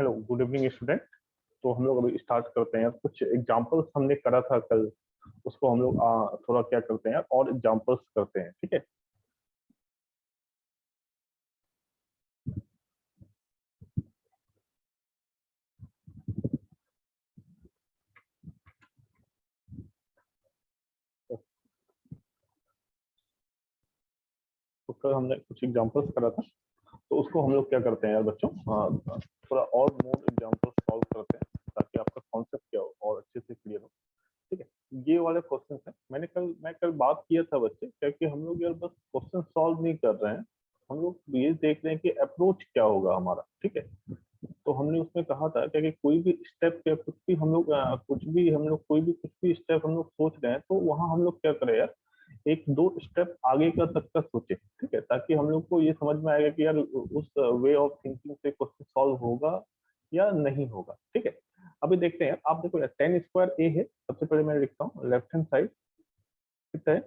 Hello, good evening student. तो हम लोग अभी स्टार्ट करते हैं। कुछ एग्जांपल्स हमने करा था कल, उसको हम लोग थोड़ा क्या करते हैं और एग्जांपल्स करते हैं, ठीक है। तो कल हमने कुछ एग्जांपल्स करा था, तो उसको हम लोग क्या करते हैं यार बच्चों, थोड़ा और मोर एग्जांपल्स सॉल्व करते हैं ताकि आपका कॉन्सेप्ट क्या हो और अच्छे से क्लियर हो, ठीक है। ये वाले क्वेश्चन है, मैं कल बात किया था बच्चे, क्योंकि हम लोग यार बस क्वेश्चन सॉल्व नहीं कर रहे हैं, हम लोग ये देख रहे हैं कि अप्रोच क्या होगा हमारा, ठीक है। तो हमने उसमें कहा था कि कोई भी स्टेप या कुछ भी हम लोग कुछ भी स्टेप हम लोग सोच रहे हैं, तो वहां हम लोग क्या करें यार, एक दो स्टेप आगे का तक का सोचे, ठीक है, ताकि हम लोग को ये समझ में आएगा कि यार उस वे ऑफ थिंकिंग से क्वेश्चन सॉल्व होगा या नहीं होगा, ठीक है। अभी देखते हैं, आप देखो यार, 10 स्क्वायर ए है। सबसे पहले मैं लिखता हूँ लेफ्ट हैंड साइड कितना है,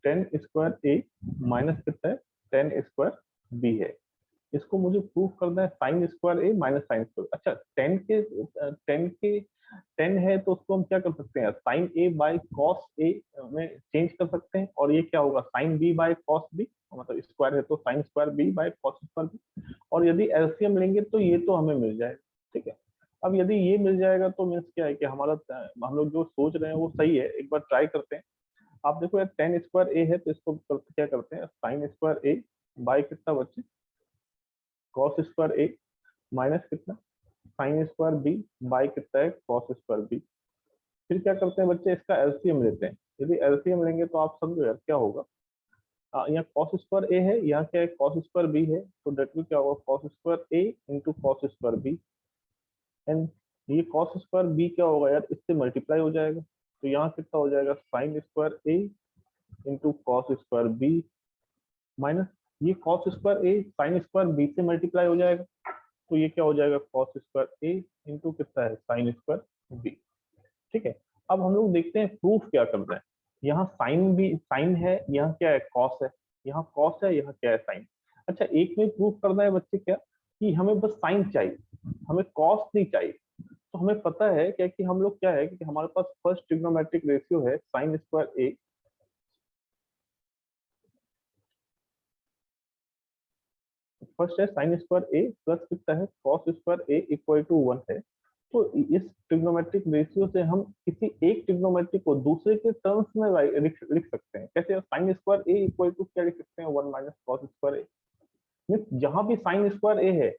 10 स्क्वायर ए माइनस कितना है, 10 स्क्वायर बी है। इसको मुझे प्रूफ करना है sine square A minus sine square. अच्छा, 10 है तो उसको हम क्या कर सकते हैं, sine A by cos A में चेंज कर सकते हैं, और ये क्या होगा, sine B by cos B, मतलब स्क्वायर है तो sine square B by cos square B. और यदि एलसीएम लेंगे तो ये तो हमें मिल जाएगा, ठीक है। अब यदि ये मिल जाएगा तो मीन्स क्या है कि हमारा हम लोग जो सोच रहे हैं वो सही है। एक बार ट्राई करते हैं। आप देखो यार, 10 स्क्वायर ए है तो इसको क्या करते हैं, साइन स्क्वायर ए बाय कितना बच्चे, कॉस स्क्वायर ए माइनस कितना, साइन स्क्वायर बी बाय कितना है, कॉस स्क्वायर बी। फिर क्या करते हैं बच्चे, इसका एलसीएम लेते हैं। यदि एलसीएम लेंगे तो आप समझो यार क्या होगा, यहाँ कॉस स्क्वायर ए है, यहाँ क्या है, कॉस स्क्वायर बी है, तो डेट में क्या होगा, cos square A into cos square B. And ये कॉस स्क्वायर बी क्या होगा यार, इससे मल्टीप्लाई हो जाएगा, तो यहाँ कितना हो जाएगा, sine square A into cos square B minus ये cos square A sine square B से मल्टीप्लाई हो जाएगा, तो ये क्या हो जाएगा, कॉस स्क्वायर ए इंटू कितना है, साइन स्क्वायर बी, ठीक है। अब हम लोग देखते हैं प्रूफ क्या कर रहे हैं। यहाँ साइन भी साइन है, यहाँ क्या है, कॉस है, यहाँ कॉस है, यहाँ क्या है, साइन। अच्छा, एक में प्रूफ करना है बच्चे क्या, कि हमें बस साइन चाहिए, हमें कॉस नहीं चाहिए। तो हमें पता है क्या कि हम लोग क्या है कि हमारे पास फर्स्ट ट्रिग्नोमेट्रिक रेशियो है साइन स्क्वायर ए, फर्स्ट है साइन स्क्वायर ए प्लस कितना है, cos square A equal to 1 है। तो इस ट्रिग्नोमेट्रिक रेशियो से हम किसी एक ट्रिग्नोमेट्रिक को दूसरे के टर्म्स में लिख सकते हैं। कैसे, sine square A equal to क्या लिख सकते हैं, 1 माइनस कॉस स्क्वायर ए। जहां भी साइन स्क्वायर ए है,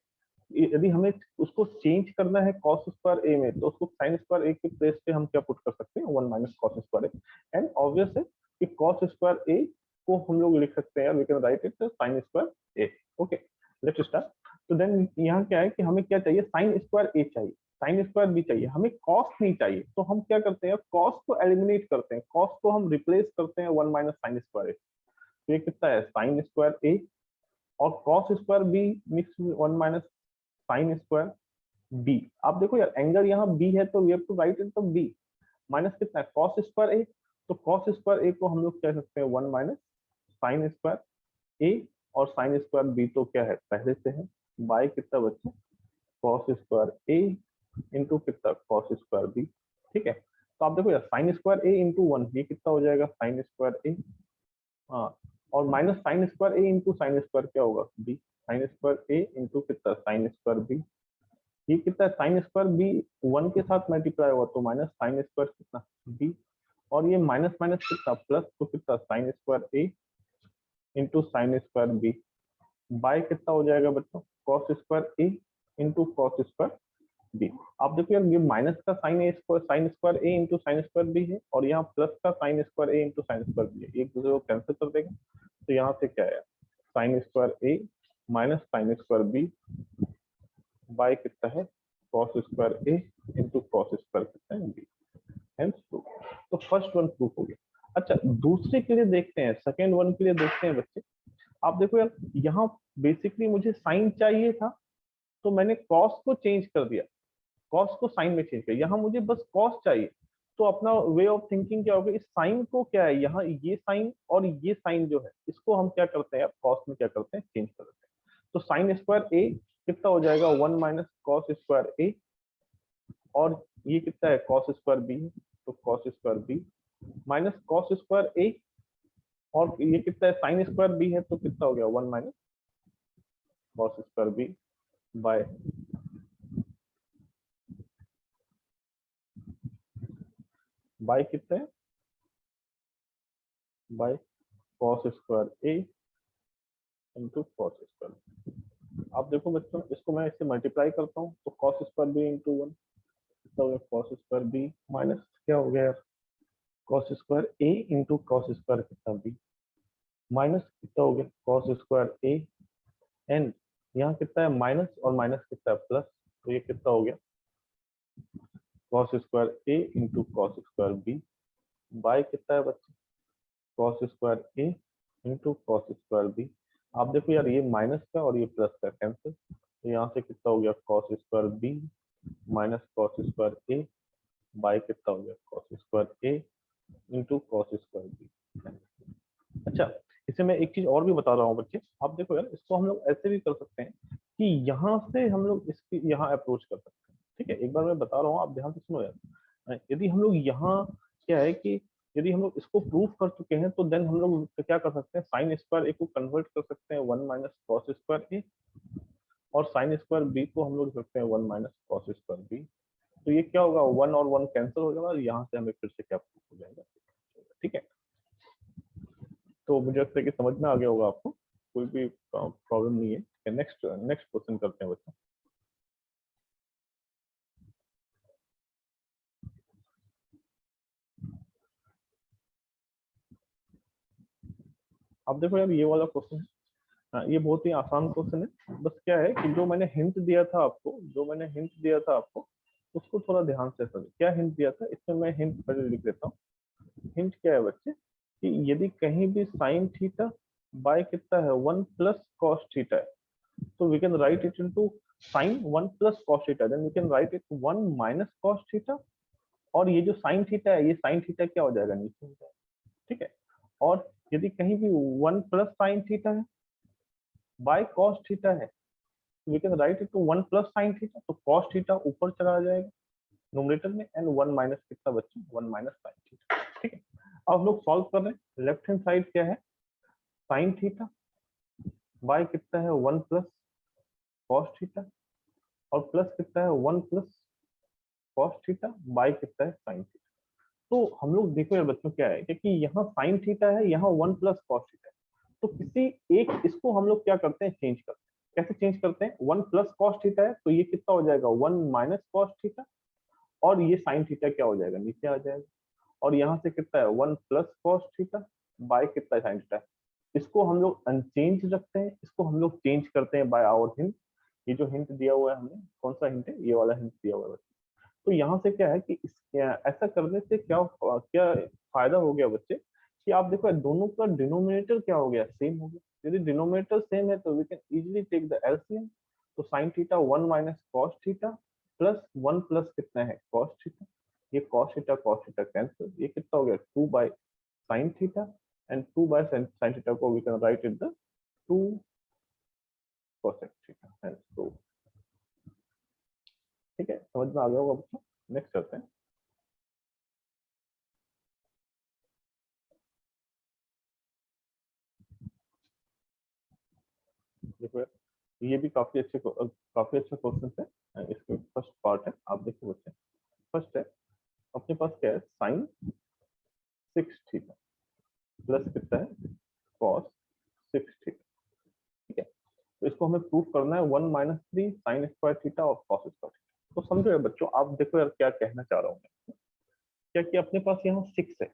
यदि हमें उसको चेंज करना है कॉस स्क्वायर ए में, तो उसको साइन स्क्वायर ए के प्लेस पे हम क्या पुट कर सकते हैं, 1 minus cos square A. And obvious है कि कॉस स्क्वायर ए को हम लोग लिख सकते हैं, we can write it sine square A. Okay, let's start. तो देन यहाँ क्या है कि हमें क्या चाहिए, साइन स्क्वायर ए चाहिए, साइन स्क्वायर बी चाहिए, हमें कॉस नहीं चाहिए। तो हम क्या करते हैं, कॉस को एलिमिनेट करते हैं, कॉस को हम रिप्लेस करते हैं 1 माइनस साइन स्क्वायर ए। तो ये कितना है, साइन स्क्वायर ए और cos square B mix 1 minus sine square B. आप देखो यार, एंगल यहाँ बी है तो we have to write it B minus कितना है, कॉस स्क्वायर ए। तो कॉस स्क्वायर ए को हम लोग कह सकते हैं 1 माइनस साइन स्क्वायर ए, और साइन स्क्वायर बी तो क्या है, पहले से है, बाय कितना बच्चे, कॉस स्क्वायर ए इंटू कितना, कॉस स्क्वायर बी, ठीक है। तो आप देखो यार, साइन स्क्वायर ए इंटू 1 ये कितना हो जाएगा, साइन स्क्वायर ए, हाँ, और minus sine square A into sine square क्या होगा, B, sign square A into कितना, साइन स्क्वायर बी। ये कितना है, साइन स्क्वायर बी 1 के साथ मल्टीप्लाई हुआ तो माइनस साइन स्क्वायर कितना बी, और ये माइनस माइनस कितना प्लस, तो कितना sine square A into sine square B by कितना हो जाएगा बच्चों, cos square A into cos square B. आप देखो यार, ये माइनस का sine square A into sine square B है, और यहाँ प्लस का sine square A into sine square B है, एक दूसरे को कैंसिल कर देगा। तो यहाँ से क्या है, sine square A minus sine square B by कितना है, cos square A into cos square कितना है बी। Hence proof. तो फर्स्ट वन प्रूफ हो गया। अच्छा, दूसरे के लिए देखते हैं, सेकेंड वन के लिए देखते हैं बच्चे। आप देखो यार, यहाँ बेसिकली मुझे साइन चाहिए था, तो मैंने कॉस को चेंज कर दिया, कॉस को साइन में चेंज किया। यहाँ मुझे बस कॉस चाहिए, तो अपना वे ऑफ थिंकिंग क्या होगा, इस साइन को क्या है, यहाँ ये साइन और ये साइन जो है, इसको हम क्या करते हैं, कॉस में क्या करते हैं, चेंज कर देते हैं। तो साइन स्क्वायर ए कितना हो जाएगा 1 माइनस कॉस स्क्वायर ए, और ये कितना है कॉस स्क्वायर बी है, तो cos square B minus cos square A, और ये कितना है साइन स्क्वायर बी है, तो कितना हो गया 1 minus cos square B by कितना है by cos square A into cos square. आप देखो बच्चों, इसको मैं इससे मल्टीप्लाई करता हूँ तो कॉस स्क्वायर बी इंटू 1 कितना हो गया कॉस स्क्वायर बी माइनस क्या हो गया cos square A into cos square कितना बी माइनस कितना हो गया कॉस स्क्वायर ए, एंड यहाँ कितना है माइनस और माइनस कितना है प्लस, तो ये कितना हो गया cos square A into cos square B by कितना है बच्चे cos square A into cos square B. आप देखो यार ये माइनस का और ये प्लस का कैंसिल, तो यहाँ से कितना हो गया cos square B minus cos square A by कितना हो गया cos square A into cos square B. अच्छा, इसे मैं एक चीज और भी बता रहा हूँ बच्चे, आप देखो यार इसको हम लोग ऐसे भी कर सकते हैं कि यहाँ से हम लोग इसकी यहाँ अप्रोच कर सकते हैं। ठीक है, एक बार मैं बता रहा हूँ, आप ध्यान से सुनो यार। यदि हम लोग यहाँ क्या है कि यदि हम लोग इसको प्रूव कर चुके हैं तो देन हम लोग क्या कर सकते हैं साइन स्क्वायर ए को कन्वर्ट कर सकते हैं 1 माइनस कॉस स्क्वायर ए, और साइन स्क्वायर बी को हम लोग सकते हैं 1 माइनस कॉस स्क्वायर बी। तो ये क्या होगा 1 और 1 कैंसिल हो जाएगा और यहाँ से हमें फिर से क्या प्रूफ हो जाएगा। ठीक है, तो मुझे लगता है कि समझ में आ गया होगा आपको, कोई भी प्रॉब्लम नहीं है। नेक्स्ट नेक्स्ट क्वेश्चन करते हैं बच्चों। अब देखो यार ये वाला क्वेश्चन है, ये बहुत ही आसान क्वेश्चन है। बस क्या है कि जो मैंने हिंट दिया था आपको, उसको थोड़ा ध्यान से समझो। क्या हिंट दिया था, इसमें मैं हिंट पहले लिख देता हूँ। हिंट क्या है बच्चे कि यदि कहीं भी साइन थीटा बाय कितना है 1 प्लस कॉस थीटा है, तो we can write it into sine 1 plus cos theta, then we can write it 1 minus cos theta, और ये जो साइन थीटा है ये साइन थीटा क्या हो जाएगा नीचे हो जाएगा। ठीक है, और यदि कहीं भी 1 प्लस साइन थीटा है बाय कॉस थीटा है, we can write it to 1 plus sine theta, तो कॉस थीटा ऊपर चला जाएगा न्यूमरेटर में, एंड 1 माइनस कितना बच्चे 1 माइनस साइन थीटा। ठीक है, अब लोग सॉल्व कर रहे हैं। लेफ्ट हैंड साइड क्या है साइन थीटा बाय कितना है 1 प्लस कॉस थीटा, और प्लस कितना है 1 प्लस कॉस थीटा बाय कितना है साइन थीटा। तो हम लोग देखो यार बच्चों क्या है कि यहाँ साइन थीटा है, यहाँ 1 प्लस कॉस थीटा है, तो किसी एक इसको हम लोग क्या करते हैं चेंज करते हैं। कैसे चेंज करते हैं, 1 प्लस कॉस थीटा है तो ये कितना हो जाएगा 1 माइनस कॉस थीटा, और ये साइन थीटा क्या हो जाएगा नीचे आ जाएगा, और यहाँ से कितना है 1 प्लस कॉस थीटा बाय कितना है साइन थीटा। इसको हम लोग अनचेंज रखते हैं, इसको हम लोग चेंज करते हैं बाय आवर हिंट। ये जो हिंट दिया हुआ है हमने, कौन सा हिंट है, ये वाला हिंट दिया हुआ है। तो यहाँ से क्या है कि ऐसा करने से क्या क्या फायदा हो गया बच्चे कि आप देखो दोनों का डिनोमिनेटर क्या हो गया सेम हो गया। यदि डिनोमिनेटर सेम है तो we can easily take the LCM, तो sine theta 1 minus cos theta plus 1 plus कितना है कॉस थीटा, ये कॉस थीटा कैंसिल, ये कितना हो गया 2 by sine theta, and 2 by sine theta को we can write it the 2 cosec theta, and so ठीक है, समझ में आ गया होगा बच्चों। नेक्स्ट करते हैं। देखो ये भी काफी अच्छा क्वेश्चन है। इसमें फर्स्ट पार्ट है, आप देखो बच्चे। फर्स्ट है अपने पास क्या है साइन 6 थीटा प्लस कितना है कॉस 6 थीटा। ठीक है, तो इसको हमें प्रूव करना है 1 माइनस 3 साइन स्क्वायर थीटा और कॉस स्क्वायर थीटा। तो समझो यार बच्चों, आप देखो यार क्या कहना चाह रहा हूँ मैं, क्या कि अपने पास यहाँ 6 है,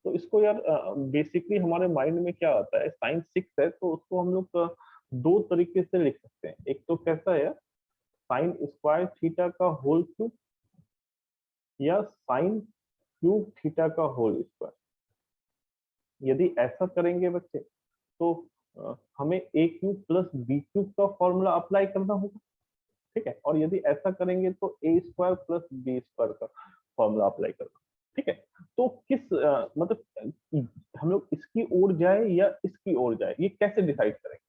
तो इसको यार बेसिकली हमारे माइंड में क्या आता है साइन 6 है तो उसको हम लोग दो तरीके से लिख सकते हैं। एक तो कैसा है साइन स्क्वायर थीटा का होल क्यूब, या साइन क्यूब थीटा का होल स्क्वायर। यदि ऐसा करेंगे बच्चे तो हमें ए क्यूब प्लस बी क्यूब का फॉर्मूला अप्लाई करना होगा। ठीक है, और यदि ऐसा करेंगे तो ए स्क्वायर प्लस बी स्क्वायर का फॉर्मूला अप्लाई करना। ठीक है, तो किस मतलब हम लोग इसकी ओर जाए या इसकी ओर जाए, ये कैसे डिसाइड करेंगे।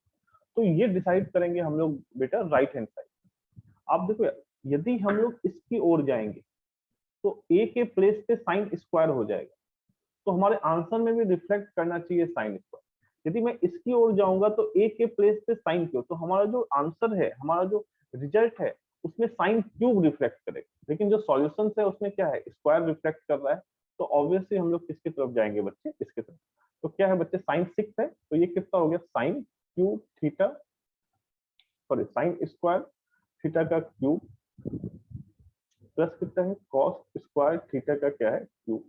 तो ये डिसाइड करेंगे हम लोग बेटा राइट हैंड साइड। आप देखो यार, यदि हम लोग इसकी ओर जाएंगे तो a के प्लेस पे साइन स्क्वायर हो जाएगा, तो हमारे आंसर में भी रिफ्लेक्ट करना चाहिए साइन स्क्वायर। यदि मैं इसकी ओर जाऊंगा तो a के प्लेस पे साइन क्यूब, तो हमारा जो आंसर है, हमारा जो रिजल्ट है, उसमें साइन क्यूब रिफ्लेक्ट करेगा। लेकिन जो सॉल्यूशन है उसमें क्या है, स्क्वायर रिफ्लेक्ट कर रहा है। तो ऑब्वियसली हम लोग किसकी तरफ जाएंगे बच्चे, इसके तरफ। तो क्या है बच्चे, साइन 6 है, तो ये कितना हो गया, sign cube theta, sorry sine square theta का क्यूब प्लस कितना है, कॉस स्क्वायर थीटा का क्या है, क्यूब।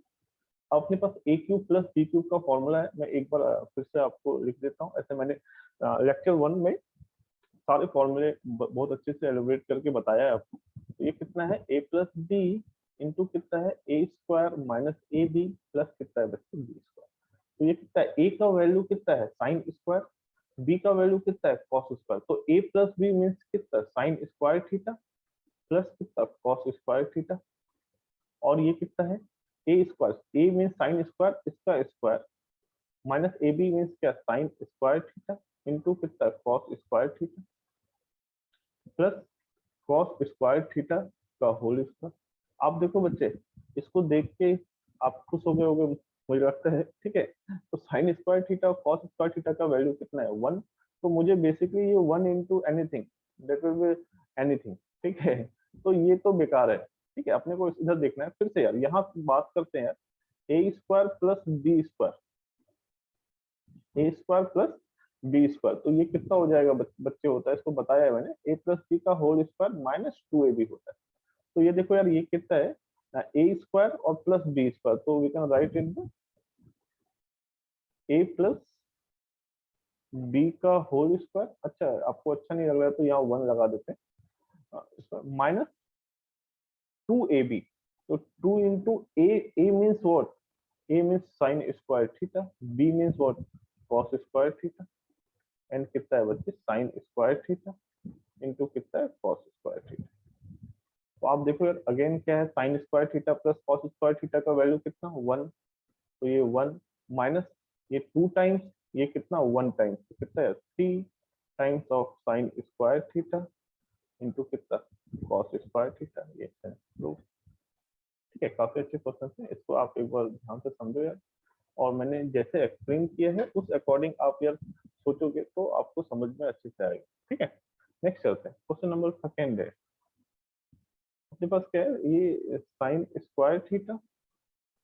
अपने पास ए क्यूब प्लस बी क्यूब का फॉर्मूला है, मैं एक बार फिर से आपको लिख देता हूँ। ऐसे मैंने लेक्चर 1 में सारे फॉर्मूले बहुत अच्छे से एलोबरेट करके बताया है आपको। तो ये कितना है, ए प्लस बी इंटू कितना है, A square minus A B plus कितना है बच्चे, बी स्क्वायर। तो ये कितना है, ए का वैल्यू कितना है, साइन स्क्वायर, बी का वैल्यू कितना है, कॉस स्क्वायर। तो ए प्लस बी मीन्स कितना, साइन स्क्वायर थीटा प्लस कितना, कॉस स्क्वायर थीटा। और ये कितना है, A square, A means sine square, इसका square minus A B means क्या, साइन स्क्वायर थीटा इंटू कितना, cos square theta plus cos square theta का होल स्क्वायर। आप देखो बच्चे, इसको देख के आप खुश हो गए होगे मुझे लगता है, ठीक है। तो साइन स्क्वायर थीटा और कॉस स्क्वायर थीटा का वैल्यू कितना है, 1। तो मुझे बेसिकली ये 1 into anything, that will be anything, ठीक है। तो ये तो बेकार है, ठीक है। अपने को इधर देखना है। फिर से यार यहाँ बात करते हैं, ए स्क्वायर प्लस बी स्क्वायर, ए स्क्वायर प्लस बी स्क्वायर, तो ये कितना हो जाएगा बच्चे, होता है, इसको बताया है मैंने, ए प्लस बी का होल स्क्वायर माइनस 2ab होता है। तो ये देखो यार, ये कितना है, ए स्क्वायर और प्लस बी स्क्वायर, तो we can write in A plus B का होल स्क्वायर। अच्छा, आपको अच्छा नहीं लग रहा है तो यहाँ 1 लगा देते हैं, माइनस 2ab। तो 2 into A means what, A means sine square theta, B means what, cos square theta, and कितना है बच्चे, साइन स्क्वायर थीटा इंटू कितना है, कॉस स्क्वायर थीटा। तो आप देखो यार, अगेन क्या है, sine square theta plus cos square theta का वैल्यू कितना, 1। तो ये 1 माइनस ये 2 टाइम्स, ये कितना, 1 टाइम्स, तो कितना है, 3 times of sine square theta into कितना, कॉस स्क्वायर थीटा। ये है प्रूफ, ठीक है। काफी अच्छे क्वेश्चन है, इसको आप एक बार ध्यान से समझो यार। और मैंने जैसे एक्सप्लेन किया है उस अकॉर्डिंग आप यार सोचोगे तो आपको समझ में अच्छे से आएगा, ठीक है। नेक्स्ट चलते हैं, क्वेश्चन नंबर 2 है। अपने पास क्या है, ये साइन स्क्वायर थीटा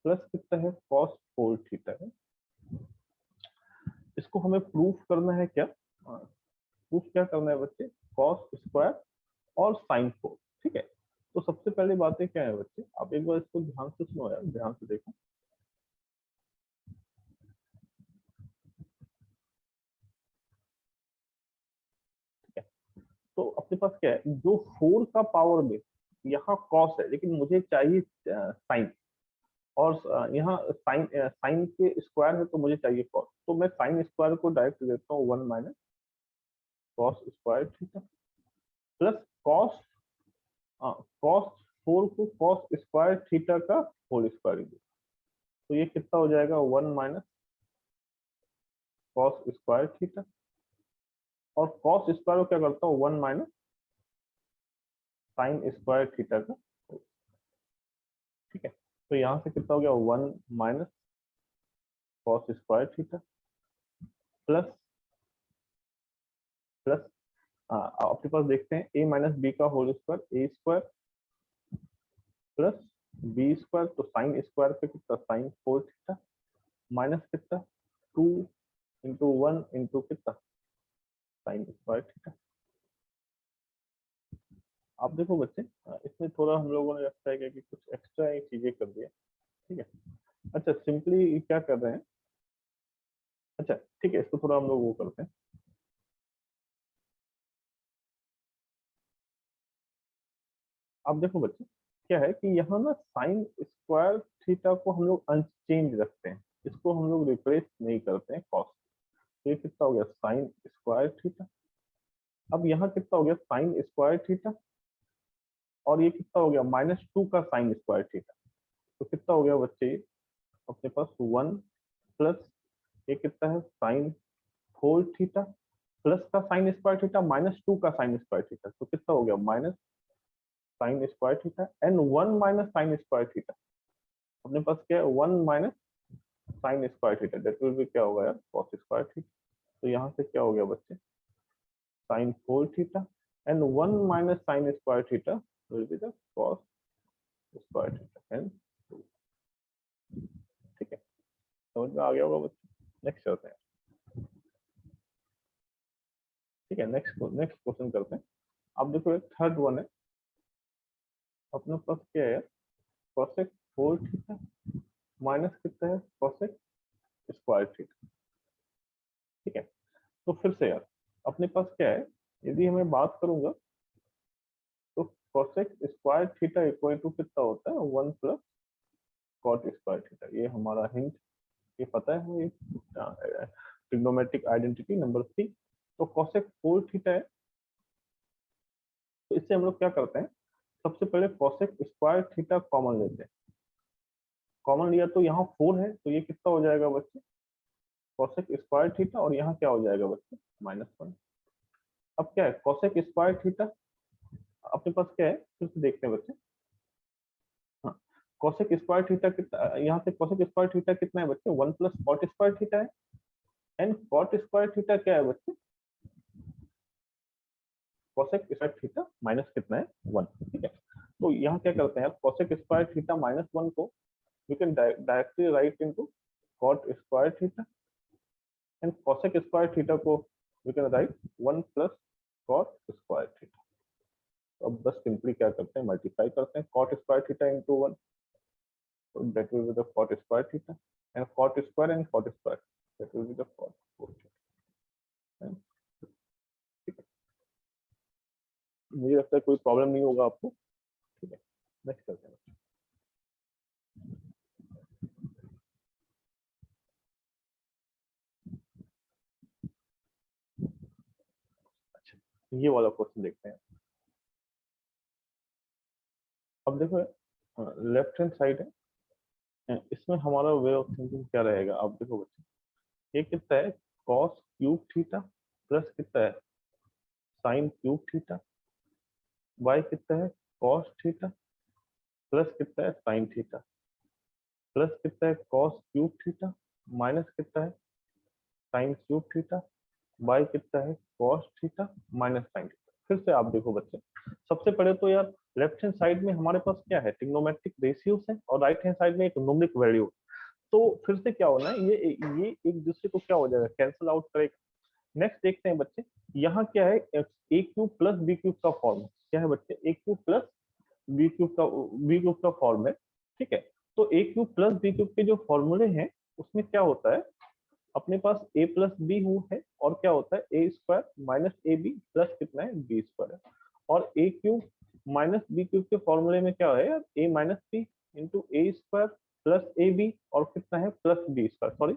प्लस कितना है, कॉस 4 थीटा है। इसको हमें प्रूफ करना है क्या, प्रूफ क्या करना है बच्चे, कॉस स्क्वायर और साइन 4, ठीक है। तो सबसे पहले बातें क्या है बच्चे, आप एक बार इसको ध्यान से सुनो यार, ध्यान से देखो। ठीक है, तो अपने पास क्या है, जो 4 का पावर में यहाँ कॉस है, लेकिन मुझे चाहिए साइन, और यहाँ साइन साइन के स्क्वायर है तो मुझे चाहिए कॉस। तो मैं साइन स्क्वायर को डायरेक्ट देता हूँ 1 minus cos square theta plus cos cos 4 को कॉस स्क्वायर थीटा का होल स्क्वायर। तो ये कितना हो जाएगा, 1 माइनस कॉस स्क्वायर थीटा, और कॉस स्क्वायर को क्या करता हूँ, 1 माइनस साइन स्क्वायर थीटा का, ठीक है। तो यहाँ से कितना हो गया, 1 minus cos square theta plus plus आपके पास देखते हैं, ए माइनस बी का होल स्क्वायर, ए स्क्वायर प्लस बी स्क्वायर, तो साइन स्क्वायर पे कितना, साइन 4 थीटा माइनस कितना, 2 इंटू 1 इंटू कितना, साइन स्क्वायर थीटा। आप देखो बच्चे, इसमें थोड़ा हम लोगों ने लगता है कि कुछ एक्स्ट्रा चीजें कर दिया, ठीक है। अच्छा, सिंपली क्या कर रहे हैं, अच्छा ठीक है, इसको थोड़ा हम लोग वो करते हैं। आप देखो बच्चे, क्या है कि यहाँ ना साइन स्क्वायर थीटा को हम लोग अनचेंज रखते हैं, इसको हम लोग रिप्लेस नहीं करते हैं कॉस। तो ये कितना हो गया, साइन स्क्वायर थीटा। अब यहाँ कितना हो गया, साइन स्क्वायर थीटा, और ये कितना हो गया, -2 का साइन स्क्वायर थीटा। तो कितना हो गया बच्चे, अपने पास 1 प्लस ये कितना है, साइन 4 थीटा प्लस का साइन स्क्वायर थीटा माइनस 2 का साइन स्क्वायर थीटा, तो कितना हो गया minus sine square theta and 1 minus sine square theta. अपने पास क्या है 1 minus sine square theta, that will be क्या होगा यार कॉस स्क्वायर थीटा। तो यहाँ से क्या हो गया बच्चे sine 4 theta and 1 minus sine square theta will be the cos square theta and 2। ठीक है, समझ में आ गया होगा बच्चे। नेक्स्ट चलते हैं। ठीक है, नेक्स्ट क्वेश्चन करते हैं। अब देखो एक थर्ड वन है, अपने पास क्या है cosec 4 थीटा माइनस कितना है cosec स्क्वायर थीटा। ठीक है, तो फिर से यार अपने पास क्या है, यदि हमें बात करूंगा तो cosec square theta equal to कितना होता है 1 प्लस cot स्क्वायर थीटा। ये हमारा हिंट, ये पता है हमें, ट्रिग्नोमेट्रिक आइडेंटिटी नंबर 3। तो cosec 4 थीटा है, तो इससे हम लोग क्या करते हैं, सबसे पहले cosec स्क्वायर थीटा कॉमन लेते हैं। कॉमन लिया तो यहाँ 4 है, तो ये कितना हो जाएगा बच्चे cosec स्क्वायर थीटा, और यहाँ क्या हो जाएगा बच्चे -1। अब क्या है cosec स्क्वायर थीटा अपने पास क्या है, फिर से देखते हैं बच्चे। हाँ, cosec स्क्वायर थीटा कितना, यहाँ से cosec स्क्वायर थीटा कितना है बच्चे 1 प्लस cot स्क्वायर थीटा है एंड cot स्क्वायर थीटा क्या है बच्चे cosec स्क्वायर थीटा माइनस कितना है 1। ठीक है, तो यहाँ क्या करते हैं cosec स्क्वायर थीटा -1 को we can directly write into cot square theta and cosec square theta को we can write 1 plus cot square theta. अब बस सिंपली क्या करते हैं मल्टीप्लाई करते हैं cot square theta into 1, so that will be the cot square theta and cot square and cot square, that will be the cot 4 theta। ठीक है, मुझे लगता है कोई प्रॉब्लम नहीं होगा आपको। ठीक है, नेक्स्ट करते हैं। अच्छा, ये वाला क्वेश्चन देखते हैं। अब देखो लेफ्ट हैंड साइड है, इसमें हमारा वे ऑफ थिंकिंग क्या रहेगा। अब देखो बच्चे ये कितना है cos क्यूब थीटा प्लस कितना है sin क्यूब थीटा, y कितना है cos थीटा प्लस कितना है sin थीटा, प्लस कितना है cos क्यूब थीटा माइनस कितना है sin क्यूब थीटा, y कितना है cos theta minus sin theta. फिर से आप देखो बच्चे, सबसे पहले तो यार लेफ्ट हैंड साइड में हमारे पास क्या है ट्रिग्नोमेट्रिक रेशियोज है और राइट हैंड साइड में एक न्यूमेरिक वैल्यू। तो फिर से क्या होना है, ये एक दूसरे को क्या हो जाएगा कैंसिल आउट करेगा। नेक्स्ट देखते हैं बच्चे, यहाँ क्या है ए क्यूब प्लस बी क्यूब का फॉर्म क्या है बच्चे ए क्यूब प्लस बी क्यूब का फॉर्म है। ठीक है, तो ए क्यूब प्लस बी क्यूब के जो फॉर्मूले हैं उसमें क्या होता है अपने पास ए प्लस बी है और क्या होता है A square minus A B plus कितना है बी स्क्वायर है। और A cube minus B cube के फॉर्मूले में क्या है यार A minus B into A square plus A B और कितना है प्लस बी स्क्वायर, सॉरी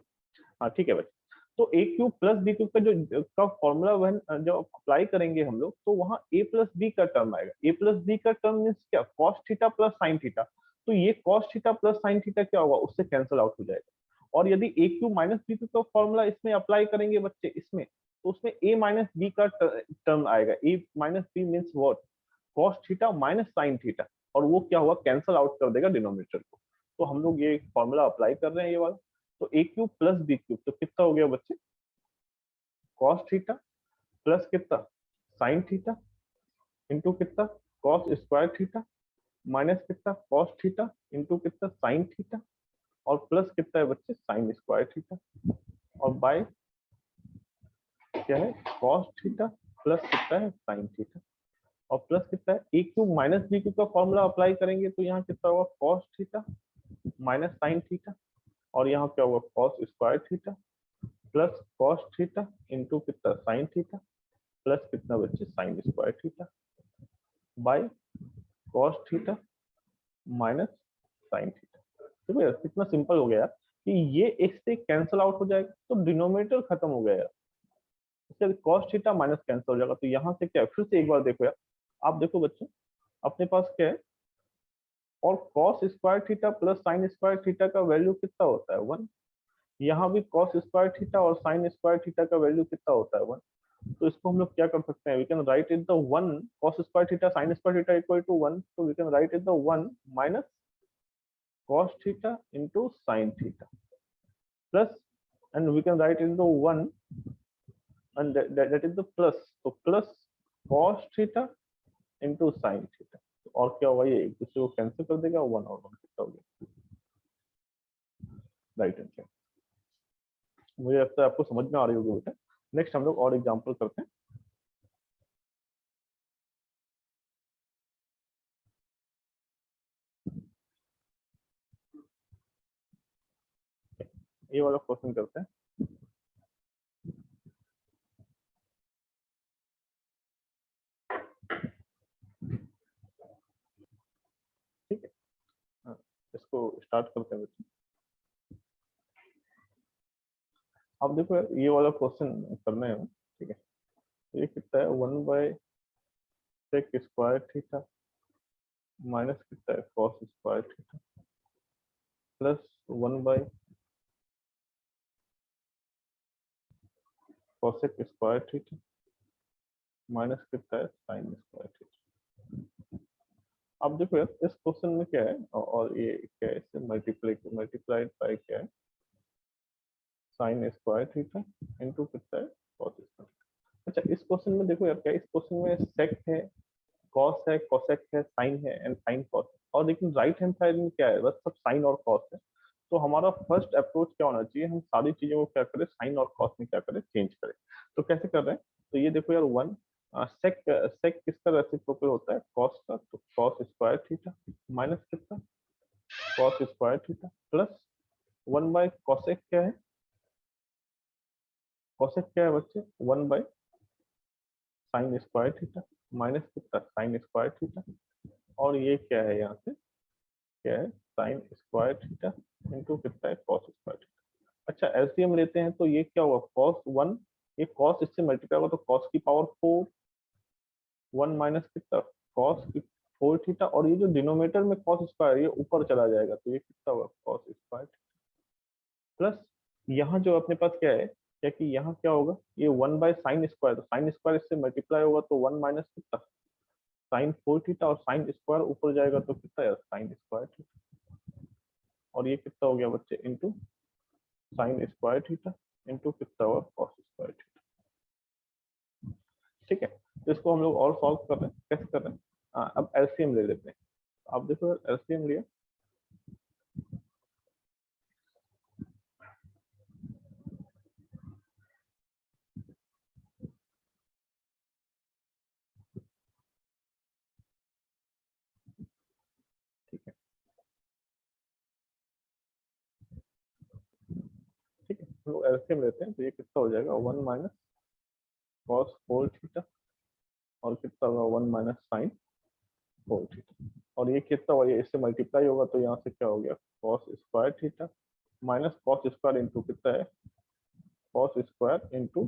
हाँ ठीक है बच्चे। तो ए क्यूब प्लस बी क्यूब का जो का फॉर्मूला वन जो अप्लाई करेंगे हम लोग, तो वहाँ ए प्लस बी का टर्म आएगा। ए प्लस बी का टर्म मीन्स क्या cos theta plus sine theta, तो ये cos theta plus sine theta क्या होगा उससे कैंसिल आउट हो जाएगा। और यदि A cube minus B cube का फॉर्मूला इसमें अप्लाई करेंगे बच्चे इसमें, तो उसमें ए माइनस बी का टर्म आएगा। A minus B means what cos theta minus sine theta, और वो क्या हुआ कैंसिल आउट कर देगा डिनोमिनेटर को। तो हम लोग ये फॉर्मूला अप्लाई कर रहे हैं ये वाला। तो ए क्यूब प्लस बी क्यूब तो कितना हो गया बच्चे कॉस थीटा प्लस कितना साइन थीटा इंटू कितना कॉस स्क्वायर थीटा माइनस कितना कॉस थीटा इंटू कितना साइन थीटा और प्लस कितना है बच्चे साइन स्क्वायर थीटा और बाय क्या है कॉस थीटा प्लस कितना है साइन थीटा और प्लस कितना है ए क्यूब माइनस बी क्यूब का फॉर्मूला अप्लाई करेंगे तो यहाँ कितना होगा cos theta minus sine theta और यहाँ क्या होगा cos square theta plus cos theta into कितना साइन थीटा प्लस कितना बच्चे sign square theta by cos theta minus sine theta. ठीक है, कितना सिंपल हो गया कि ये एक से कैंसिल आउट हो जाएगा तो डिनोमिनेटर खत्म हो गया यार, इससे कॉस थीटा माइनस कैंसिल हो जाएगा। तो यहाँ से क्या है फिर से एक बार देखो यार, आप देखो बच्चों अपने पास क्या है और cos square theta plus sine square theta का वैल्यू कितना होता है 1। यहाँ भी कॉस स्क्वायर थीटा और साइन स्क्वायर थीटा का वैल्यू कितना होता है 1। तो इसको हम लोग क्या कर सकते हैं, we can write it the 1 cos square theta sin square theta equal to 1, तो we can write it the 1 minus cos theta into sin theta plus, and we can write into 1 and that is the plus, so plus cos theta into sin theta, और क्या होगा, ये एक दूसरे को cancel कर देगा, 1 और 1 कितना हो गया, राइट हैंड साइड। मुझे लगता है आपको समझ में आ रही होगी बेटा। नेक्स्ट हम लोग और एग्जांपल करते हैं। ये वाला क्वेश्चन करते हैं। ठीक है, हाँ, इसको स्टार्ट करते हैं बच्चे। अब देखो यार, ये वाला क्वेश्चन करना है, ठीक है। ये कितना है, 1 by sec square theta minus कितना है cos square theta plus 1 by cosec square theta minus कितना है साइन स्क्वायर थीटा। अब देखो यार, इस क्वेश्चन में क्या है, और ये क्या है, इससे मल्टीप्लाइड बाय क्या है, साइन स्क्वायर थीटा इनटू कितना है कॉस स्क्वायर। अच्छा, इस क्वेश्चन में देखो यार, क्या इस क्वेश्चन में सेक है, कॉस है, कोसेक है, साइन है एंड साइन कॉस है, और लेकिन राइट हैंड साइड में क्या है, बस सब साइन और कॉस है। तो हमारा फर्स्ट अप्रोच क्या होना चाहिए, हम सारी चीजों को क्या करें, साइन और कॉस में क्या करें, चेंज करें। तो कैसे कर रहे हैं, तो ये देखो यार, 1 सेक सेक किसका रेसिप्रोकल होता है, कॉस का, तो कॉस स्क्वायर थीटा माइनस कितना cos square theta plus 1 by cosec क्या है, कॉसेक क्या है बच्चे, 1 by sine square theta minus कितना साइन स्क्वायर थीटा, और ये क्या है यहाँ से, क्या है साइन स्क्वायर थीटा इनटू कितना है कॉस स्क्वायर थीटा। अच्छा, एलसीएम लेते हैं तो ये क्या हुआ, कॉस 1, ये कॉस इससे मल्टीप्लाई होगा तो कॉस की पावर 4, 1 माइनस कितना कॉस की 4 थीटा, और ये जो डिनोमिनेटर में कॉस स्क्वायर ये ऊपर चला जाएगा, तो ये कितना होगा कॉस स्क्वायर प्लस, यहाँ जो अपने पास क्या है, क्या कि यहाँ क्या होगा, ये 1 बाय साइन स्क्वायर, तो साइन स्क्वायर इससे मल्टीप्लाई होगा तो 1 माइनस कितना साइन 4 थीटा, और साइन स्क्वायर ऊपर जाएगा तो कितना है साइन स्क्वायर थीटा, और ये कितना हो गया बच्चे into sine square theta into कितना हुआ कॉस स्क्वायर थीटा। ठीक है, तो इसको हम लोग और सॉल्व कर रहे हैं, कैसे कर रहे हैं, अब एलसीएम ले लेते हैं। आप देखो एलसीएम लिया, ठीक है, ठीक है, हम लोग एलसीएम लेते हैं, तो ये कितना हो जाएगा 1 माइनस कॉस 4 थीटा और कितना होगा 1 माइनस साइन 4 थीटा, और ये कितना हुआ, ये इससे मल्टीप्लाई होगा तो यहाँ से क्या हो गया cos square theta minus cos square into कितना है cos square into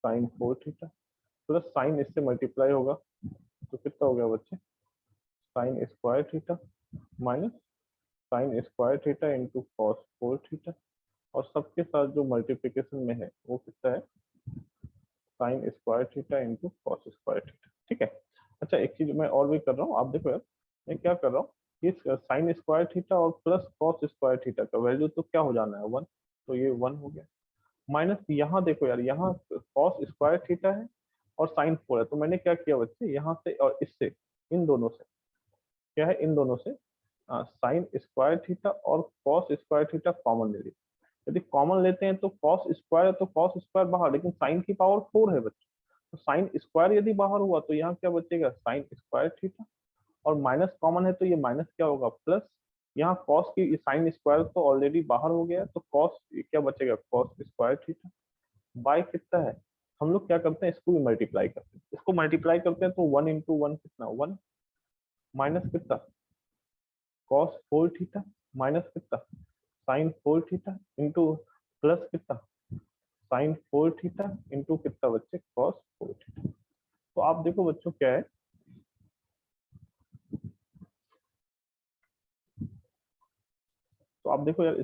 sine 4 theta plus sign इससे मल्टीप्लाई होगा तो कितना हो गया बच्चे sign square theta minus sine square theta into cos 4 theta, और सबके साथ जो मल्टीप्लिकेशन में है वो कितना है sine square theta into cos square theta. ठीक है, अच्छा एक चीज मैं और भी कर रहा हूँ, आप देखो यार, मैं क्या कर रहा हूँ, इस साइन स्क्वायर थीटा और प्लस कॉस स्क्वायर थीटा का वैल्यू तो क्या हो जाना है 1, तो ये 1 हो गया, माइनस यहाँ देखो यार, यहाँ कॉस स्क्वायर थीटा है और साइन 4 है, तो मैंने क्या किया बच्चे, यहाँ से और इससे, इन दोनों से क्या है, इन दोनों से साइन स्क्वायर थीटा और कॉस स्क्वायर थीटा कॉमन ले लिया। यदि कॉमन लेते हैं तो कॉस स्क्वायर है तो कॉस स्क्वायर बाहर, लेकिन साइन की पावर 4 है बच्चे, तो साइन स्क्वायर यदि बाहर हुआ तो यहाँ क्या बचेगा साइन स्क्वायर थीटा, और माइनस कॉमन है तो ये माइनस क्या होगा प्लस, यहाँ कॉस की साइन स्क्वायर तो ऑलरेडी बाहर हो गया, तो कॉस क्या बचेगा कॉस स्क्वायर थीटा बाय कितना है, हम लोग क्या करते हैं इसको भी मल्टीप्लाई करते हैं, इसको मल्टीप्लाई करते हैं तो 1 इंटू 1 कितना 1 माइनस कितना कॉस 4 थीटा माइनस कितना साइन 4 थीटा इंटू प्लस कितना साइन 4 थीटा इंटू कितना बच्चे कॉस 4 थीटा। तो आप देखो बच्चों क्या है, तो आप देखो यार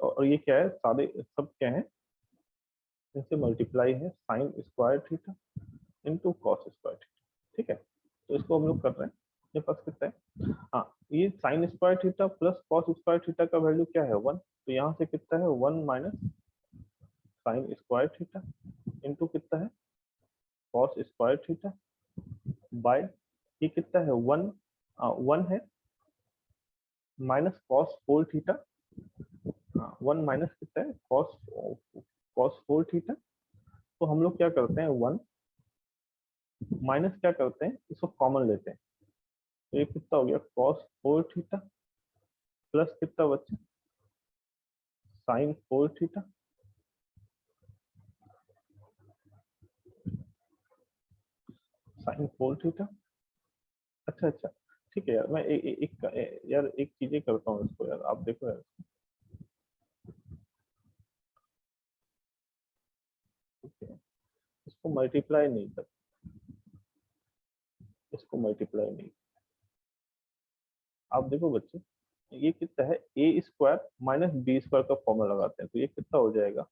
और ये क्या है, सारे सब क्या है, इनसे मल्टीप्लाई है sine square theta into cos square theta. ठीक है, तो इसको हम लोग कर रहे हैं। ये पास कितना है, हाँ, ये sign square theta plus cos square theta का वैल्यू क्या है 1, तो यहाँ से कितना है 1 minus sine square theta into कितना है कॉस स्क्वायर थीटा बाय ये कितना है 1 1 है माइनस कॉस 4 थीटा, 1 माइनस कितना है कॉस 4 थीटा। तो हम लोग क्या करते हैं 1 माइनस क्या करते हैं, इसको कॉमन लेते हैं, तो ये कितना हो गया कॉस 4 थीटा प्लस कितना बच्चा साइन 4 थीटा साइन 4 थीटा। अच्छा अच्छा, ठीक है यार, मैं यार एक चीजें करता हूँ इसको, यार आप देखो यार, ठीक है, इसको मल्टीप्लाई नहीं कर, इसको मल्टीप्लाई नहीं, आप देखो बच्चे, ये कितना है A square minus B square का फॉर्मूला लगाते हैं, तो ये कितना हो जाएगा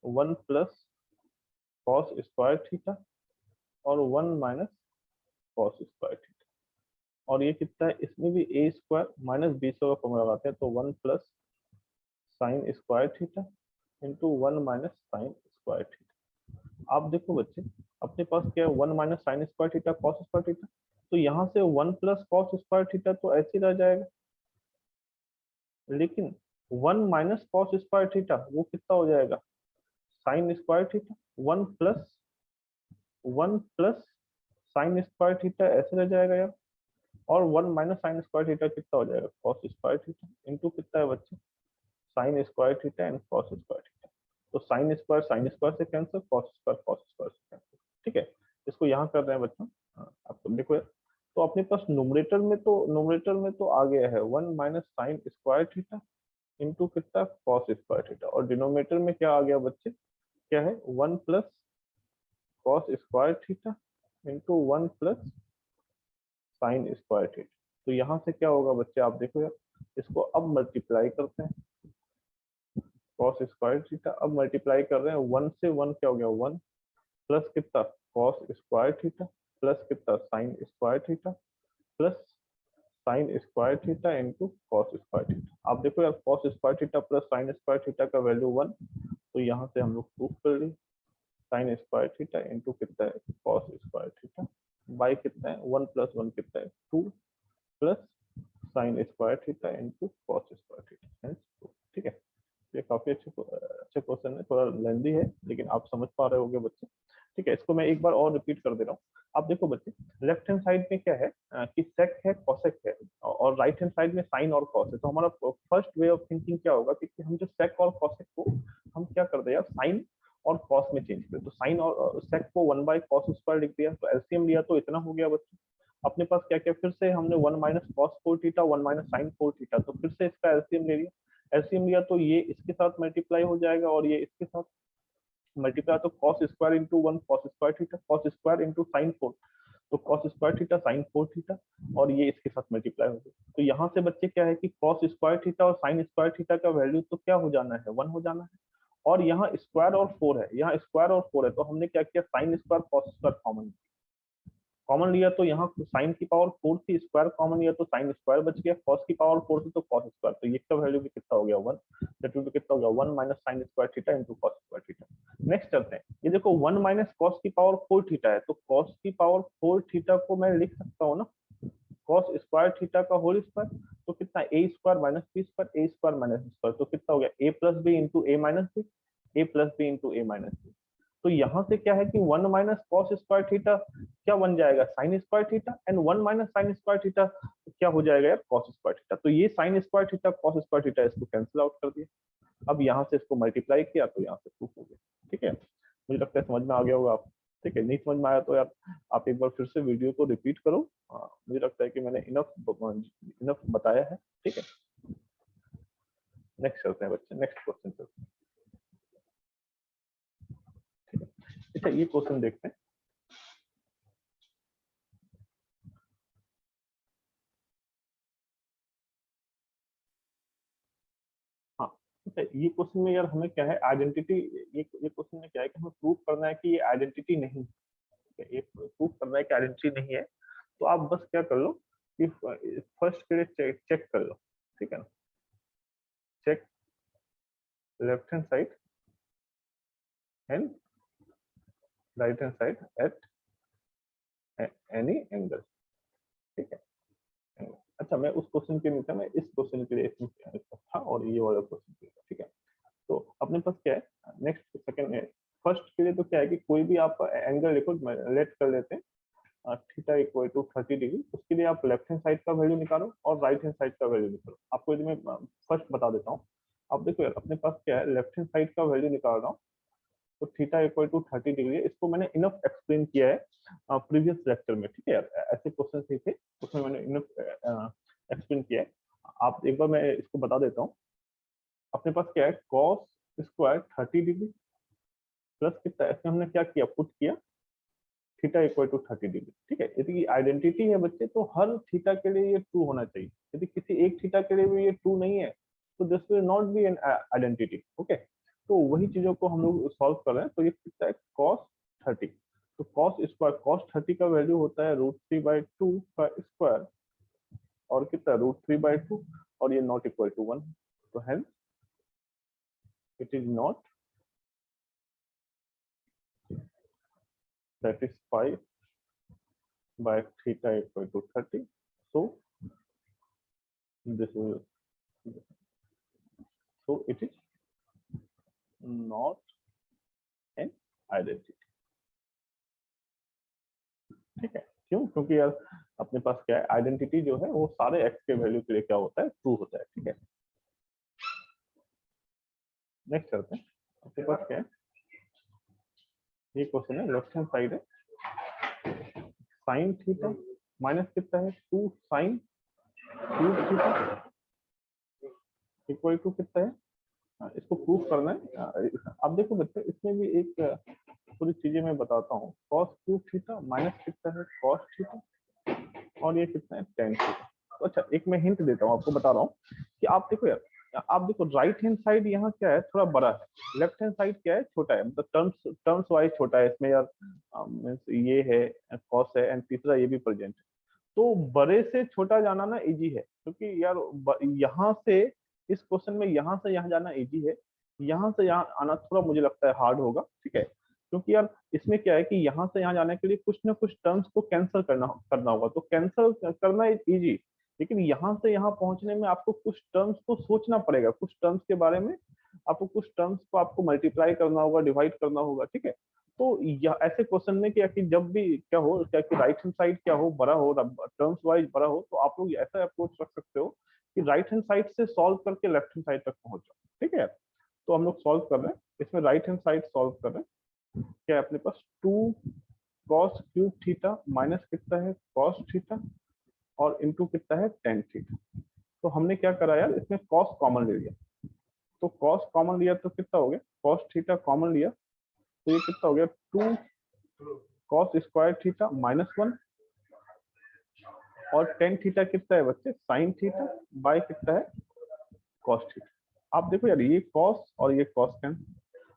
1 प्लस कॉस स्क्वायर थीटा और 1 माइनस कॉस स्क्वायर थीटा, और ये कितना है, इसमें भी ए स्क्वायर माइनस बी स्क्वायर का फॉर्मूला लगाते हैं, तो 1 plus sine square theta into 1 minus sine square theta. आप देखो बच्चे, अपने पास क्या है 1 minus sine square theta cos square theta, तो यहाँ से 1 प्लस कॉस स्क्वायर थीटा तो ऐसे ही रह जाएगा, लेकिन 1 माइनस कॉस स्क्वायर थीटा वो कितना हो जाएगा sine square theta, 1 plus sine square theta ऐसे रह जाएगा यार, और 1 माइनस साइन स्क्वायर थीटा कितना हो जाएगा कॉस स्क्वायर थीटा इंटू कितना है बच्चे sign square theta and cos square theta. तो साइन स्क्वायर से कैंसिल, कॉस स्क्वायर से कैंसिल। ठीक है, इसको यहाँ कर रहे हैं बच्चों, आपको देखो यार, तो अपने पास नोमरेटर में तो आ गया है 1 minus sine square theta into कितना कॉस स्क्वायर थीटा, और डिनोमिनेटर में क्या आ गया बच्चे, क्या है 1 plus cos square theta into 1 plus sine square theta. तो यहाँ से क्या होगा बच्चे, आप देखो यार, इसको अब मल्टीप्लाई करते हैं, कॉस स्क्वायर थीटा अब मल्टीप्लाई कर रहे हैं 1 से 1 क्या हो गया 1 प्लस कितना कॉस स्क्वायर थीटा प्लस कितना sine square theta plus sine square theta into cos square theta. आप देखो यार cos square theta plus sine square theta का वैल्यू 1, तो यहाँ से हम लोग प्रूफ कर लिए साइन स्क्वायर थीटा इंटू कितना है कॉस स्क्वायर थीटा बाई कितना है 1 प्लस 1 कितना है 2 plus sine square theta into cos square theta. ठीक है, ये काफी अच्छे क्वेश्चन है, थोड़ा लेंदी है लेकिन आप समझ पा रहे होंगे बच्चे। ठीक है, इसको मैं एक बार और रिपीट कर दे रहा हूँ। आप देखो बच्चे, लेफ्ट हैंड साइड में क्या है कि सेक है कॉसेक है, और राइट हैंड साइड में साइन और कॉस है, तो हमारा फर्स्ट वे ऑफ थिंकिंग क्या होगा कि हम जो सेक और कॉसेक को हम क्या कर दे यार साइन और कॉस में चेंज कर, तो साइन और सेक को 1 बाय कॉस स्क्वायर लिख दिया, तो एलसीएम लिया तो इतना हो गया बच्चे। अपने पास क्या क्या फिर से हमने 1 minus cos 4 theta 1 minus sine 4 theta, तो फिर से इसका एलसीएम ले लिया, एलसीएम लिया तो ये इसके साथ मल्टीप्लाई हो जाएगा और ये इसके साथ मल्टीप्लाई, तो cos square into 1 cos square theta cos square into sine 4, तो cos square theta sine 4 theta, और ये इसके साथ मल्टीप्लाई हो गया। तो यहाँ से बच्चे क्या है कि कॉस स्क्वायर थीटा और साइन स्क्वायर थीटा का वैल्यू तो क्या हो जाना है 1 हो जाना है, और यहाँ स्क्वायर और 4 है, यहाँ स्क्वायर और 4 है, तो हमने क्या किया sine square cos square common लिया, तो यहाँ साइन की पावर 4 थी, स्क्वायर कॉमन लिया तो साइन स्क्वायर बच गया, कॉस की पावर 4 थी तो कॉस स्क्वायर, तो ये का वैल्यू भी कितना हो गया 1, दैट विल बी कितना हो गया 1 minus sine square theta into cos square theta. Next करते हैं, ये देखो 1 माइनस कॉस की पावर 4 थीटा है, तो कॉस की पावर 4 थीटा को मैं लिख सकता हूँ ना कॉस स्क्वायर थीटा का होल स्क्वायर, तो कितना ए स्क्वायर माइनस बी स्क्वायर ए स्क्वायर माइनस बी स्क्वायर, तो कितना हो गया ए प्लस बी इंटू ए माइनस बी, ए प्लस बी इंटू ए माइनस बी। तो यहाँ से क्या है कि 1 माइनस कॉस स्क्वायर थीटा क्या बन जाएगा sine square theta, and 1 minus sine square theta क्या हो जाएगा यार कॉस स्क्वायर थीटा, तो ये sign square theta cos square theta इसको कैंसिल आउट कर दिया। अब यहाँ से इसको मल्टीप्लाई किया तो यहाँ से प्रूफ हो गया। ठीक है, मुझे लगता है समझ में आ गया होगा आप। ठीक है, नहीं समझ में आया तो यार आप एक बार फिर से वीडियो को रिपीट करो, मुझे लगता है कि मैंने इनफ बताया है। ठीक है, नेक्स्ट चलते हैं बच्चे, नेक्स्ट क्वेश्चन चलते हैं। ठीक है, अच्छा ये क्वेश्चन देखते हैं। हाँ, ये क्वेश्चन में यार हमें क्या है आइडेंटिटी, ये क्वेश्चन में क्या है कि हमें प्रूव करना है कि ये आइडेंटिटी नहीं है, ये प्रूव करना है कि आइडेंटिटी नहीं है। तो आप बस क्या कर लो कि फर्स्ट पीरियड चेक कर लो, ठीक है ना। Check left hand side and right hand side at any angle, ठीक है। अच्छा, मैं उस क्वेश्चन के नहीं था, मैं इस क्वेश्चन के लिए था और ये वाला क्वेश्चन के लिए, ठीक है। तो अपने पास क्या है, नेक्स्ट सेकंड है, फर्स्ट के लिए तो क्या है कि कोई भी आप एंगल लिखो, लेट कर लेते हैं थीटा इक्वल टू 30 डिग्री। उसके लिए आप लेफ्ट हैंड साइड का वैल्यू निकालो और राइट हैंड साइड का वैल्यू निकालो। आपको यदि मैं फर्स्ट बता देता हूँ। अब देखो यार, अपने पास क्या है, लेफ्ट हैंड साइड का वैल्यू निकाल रहा हूँ, तो थीटा इक्वल टू 30 डिग्री है। इसको मैंने इनफ एक्सप्लेन किया है प्रीवियस लेक्चर में, ठीक है यार। ऐसे क्वेश्चन ही थे, उसमें मैंने इनफ एक्सप्लेन किया है। आप एक बार मैं इसको बता देता हूँ। अपने पास क्या है, कॉस स्क्वायर 30 डिग्री प्लस कितना है, इसमें हमने क्या किया, पुट किया थीटा इक्वल टू 30 डिग्री, ठीक है। यदि आइडेंटिटी है बच्चे, तो हर थीटा के लिए ये ट्रू होना चाहिए। यदि किसी एक थीटा के लिए भी ये ट्रू नहीं है, तो this will not be an identity, okay. तो वही चीजों को हम लोग सॉल्व कर रहे हैं। तो ये कितना है, कॉस 30, तो कॉस 30 का वैल्यू होता है √3/2 का स्क्वायर, और कितना, √3/2, और ये नॉट इक्वल टू 1, तो hence it is not satisfied by theta equal to 30. So this will, so it is not an identity, ठीक है। क्यों? क्योंकि यार अपने पास क्या है, आइडेंटिटी जो है वो सारे एक्स के वैल्यू के लिए क्या होता है, ट्रू होता है, ठीक है। नेक्स्ट करते हैं। अपने पास क्या है, ये क्वेश्चन है, लेफ्ट हैंड साइड है, साइन थीटा माइनस कितना है, 2 sine cube theta equal to कितना है, इसको प्रूफ करना है। अब देखो बच्चे, इसमें भी एक पूरी चीजें मैं बताता हूँ। कॉस क्यूब थीटा माइनस कितना है, कॉस थीटा, और ये कितना है, टेन थीटा। तो अच्छा, एक मैं हिंट देता हूँ, आपको बता रहा हूँ कि आप देखो यार, आप देखो राइट हैंड साइड यहाँ क्या है, थोड़ा बड़ा है, लेफ्ट हैंड साइड क्या है, छोटा है, मतलब टर्म्स वाइज छोटा है इसमें यार। ये है कॉस है, एंड तीसरा ये भी प्रेजेंट है। तो बड़े से छोटा जाना ना इजी है, क्योंकि यार यहाँ से इस क्वेश्चन में यहाँ से यहाँ जाना इजी है, यहाँ से यहाँ आना थोड़ा मुझे लगता है हार्ड होगा, ठीक है। क्योंकि यार इसमें क्या है कि यहाँ से यहाँ जाने के लिए कुछ ना कुछ टर्म्स को कैंसिल करना होगा, तो कैंसिल करना इजी, लेकिन यहाँ से यहाँ पहुंचने में आपको कुछ टर्म्स को सोचना पड़ेगा, कुछ टर्म्स के बारे में आपको, कुछ टर्म्स को आपको मल्टीप्लाई करना होगा, डिवाइड करना होगा, ठीक है। तो ऐसे क्वेश्चन में क्या कि जब भी क्या हो, क्या कि राइट हैंड साइड क्या हो, बड़ा हो, टर्म्स वाइज बड़ा हो, तो आप लोग ऐसा अप्रोच रख सकते हो कि राइट हैंड साइड से सॉल्व करके लेफ्ट हैंड साइड तक पहुंच जाओ, ठीक है। तो हम लोग सॉल्व कर रहे हैं, इसमें राइट हैंड साइड सॉल्व कर रहे हैं। क्या है अपने पास, 2 कॉस क्यूब थीटा माइनस कितना है, कॉस थीटा, और इनटू कितना है, टेन थीटा। तो हमने क्या करा यार, इसमें कॉस कॉमन ले लिया, तो कॉस कॉमन लिया तो कितना हो गया, कॉस थीटा कॉमन लिया, तो ये कितना हो गया, 2 कॉस स्क्वायर थीटा -1, और टेन थीटा कितना है बच्चे, साइन थीटा, बाय कितना है, कॉस थीटा। आप देखो यार, ये कॉस और ये कॉस कैंसिल।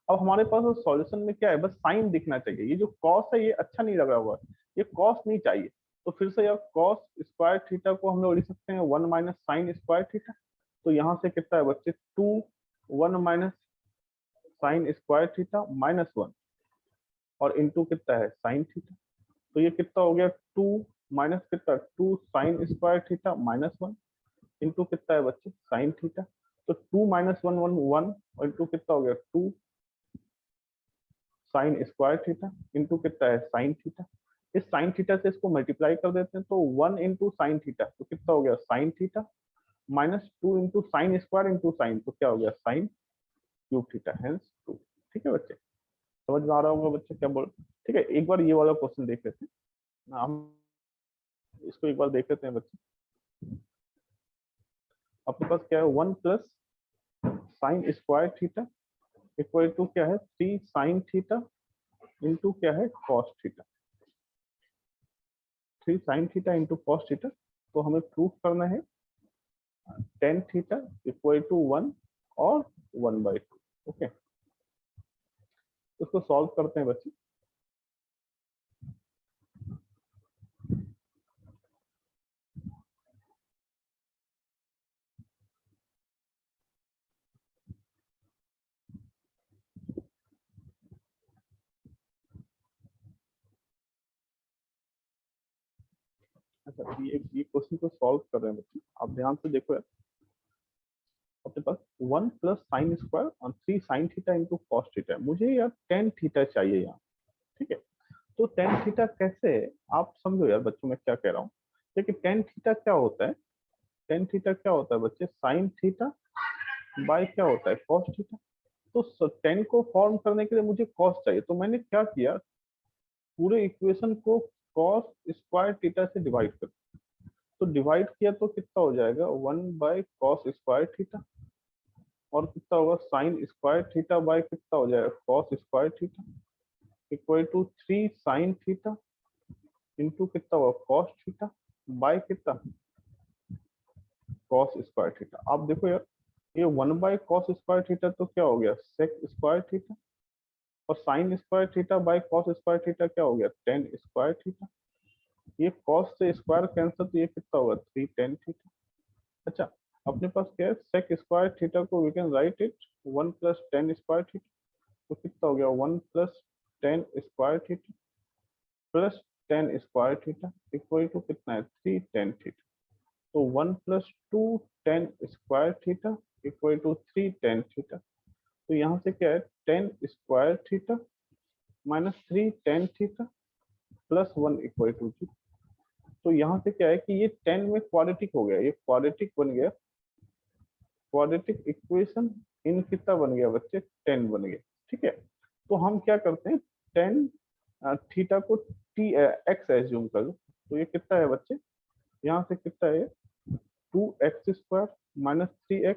अब हमारे पास सॉल्यूशन में क्या है, बस साइन दिखना चाहिए। ये जो कॉस है ये अच्छा नहीं लगा हुआ है, ये कॉस नहीं चाहिए। तो फिर से यार कॉस स्क्वायर थीटा को हम लोग लिख सकते हैं 1 माइनस साइन स्क्वायर थीटा। तो यहाँ से कितना है बच्चे, 2 1 माइनस साइन स्क्वायर थीटा -1, और इनटू कितना है, साइन थीटा। तो ये कितना हो गया, 2 माइनस कितना, 2 साइन स्क्वायर थीटा -1, इनटू कितना है बच्चे, साइन थीटा। तो 2 माइनस 1 1 1, और इनटू कितना हो गया, 2 साइन स्क्वायर थीटा, इनटू कितना है, साइन थीटा। इस साइन थीटा से इसको मल्टीप्लाई कर देते हैं, तो 1 इंटू साइन थीटा, तो कितना हो गया, sine theta, -2 into sine square into sine, तो क्या हो गया, साइन क्यूब थीटा, हेंस 2। ठीक है बच्चे, समझ में आ रहा होगा बच्चे क्या बोल। ठीक है, एक बार ये वाला क्वेश्चन देख लेते हैं हम, इसको एक बार देख लेते हैं बच्चे। आपके पास क्या है, 1 plus sine square theta equal to क्या है, 3 साइन थीटा इंटू क्या है, cos theta. 3 sine theta into cos theta. तो हमें प्रूफ करना है टेन थीटा इक्वल टू 1, और 1/2। ओके, उसको सॉल्व करते हैं बच्चे। अच्छा, ये क्वेश्चन को सॉल्व कर रहे हैं बच्चे, आप ध्यान से देखो यार। अपने पास 1 प्लस साइन स्क्वायर और 3 sine theta into cos theta, मुझे यार टेन थीटा चाहिए यहाँ। ठीक है, तो टेन थीटा कैसे, आप समझो यार बच्चों मैं क्या कह रहा हूँ। देखिए टेन थीटा क्या होता है, टेन थीटा क्या होता है बच्चे, साइन थीटा बाय क्या होता है, कॉस थीटा। तो टेन को फॉर्म करने के लिए मुझे कॉस चाहिए, तो मैंने क्या किया, पूरे इक्वेशन को कॉस स्क्वायर थीटा से डिवाइड कर, तो डिवाइड किया तो कितना हो जाएगा, 1/cos स्क्वायर थीटा, और कितना होगा साइन स्क्वायर थीटा बाय कितना हो जाएगा, cos square theta, equal to 3 sine theta into कितना होगा, कॉस थीटा बाय कितना, कॉस स्क्वायर थीटा। आप देखो यार, ये 1/cos स्क्वायर थीटा तो क्या हो गया, सेक स्क्वायर थीटा, और sign square theta by cos square theta क्या हो गया, टेन स्क्वायर थीटा। ये कॉस से स्क्वायर कैंसिल, तो ये कितना होगा, 3 टेन थीटा। अच्छा, अपने पास क्या है, सेक स्क्वायर थीटा को we can write it 1 plus tan square theta, तो कितना हो गया, 1 plus tan square theta plus tan square theta equal to कितना है, 3 टेन थीटा। तो 1 plus 2 tan square theta equal to 3 tan theta. तो यहाँ से क्या है, tan square theta minus 3 tan theta plus 1 equal to 0। तो यहाँ से क्या है कि ये 10 में क्वाड्रेटिक हो गया, ये क्वाड्रेटिक बन गया, क्वाड्रेटिक इक्वेशन इन कितना बन गया बच्चे, 10 बन गया। ठीक है, तो हम क्या करते हैं, 10 थीटा को टी एक्स एज्यूम कर लो, तो ये कितना है बच्चे, यहाँ से कितना है, 2x² minus 3x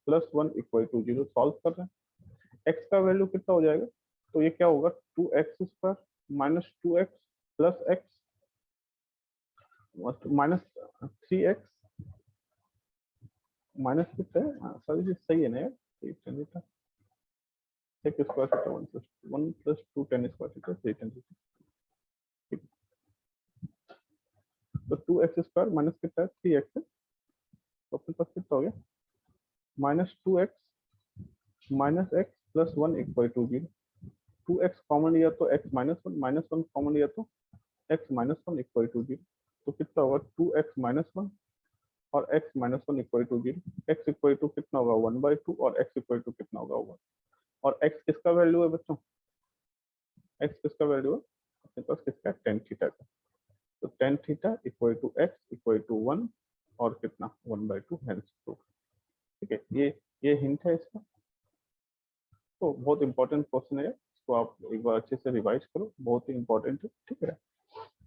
plus 1 equal to 0। Solve कर रहे हैं, x का वैल्यू कितना हो जाएगा, तो ये क्या होगा, 2x² minus 2x plus x minus 3x minus कितना है, सॉरी जी सही है ना यार, sec square theta 1 plus 2 tan square theta 3 tan theta. ठीक, तो 2x² माइनस कितना है, 3x है, तो अपने पास कितना हो गया, minus 2x minus x plus 1 equal to 0। 2x common लिया तो x माइनस 1 कॉमन लिया तो x माइनस 1 इक्वल टू 0। तो कितना होगा, 2x माइनस 1 और x minus 1 equal to 0। x equal to कितना होगा, 1/2, और x इक्वल टू कितना होगा, 1। और x किसका वैल्यू है बच्चों, x किसका वैल्यू है अपने पास, किसका, टेन थीटा का। तो tan theta equal to x equal to 1 और कितना, 1/2 हेंस प्रूफ। ठीक है, ये हिंट है इसका। तो बहुत इंपॉर्टेंट क्वेश्चन है, इसको आप एक बार अच्छे से रिवाइज करो, बहुत ही इंपॉर्टेंट है। ठीक है,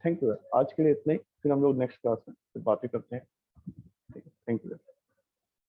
थैंक यू। आज के लिए इतना ही, फिर हम लोग नेक्स्ट क्लास में फिर बातें करते हैं। ठीक है, थैंक यू।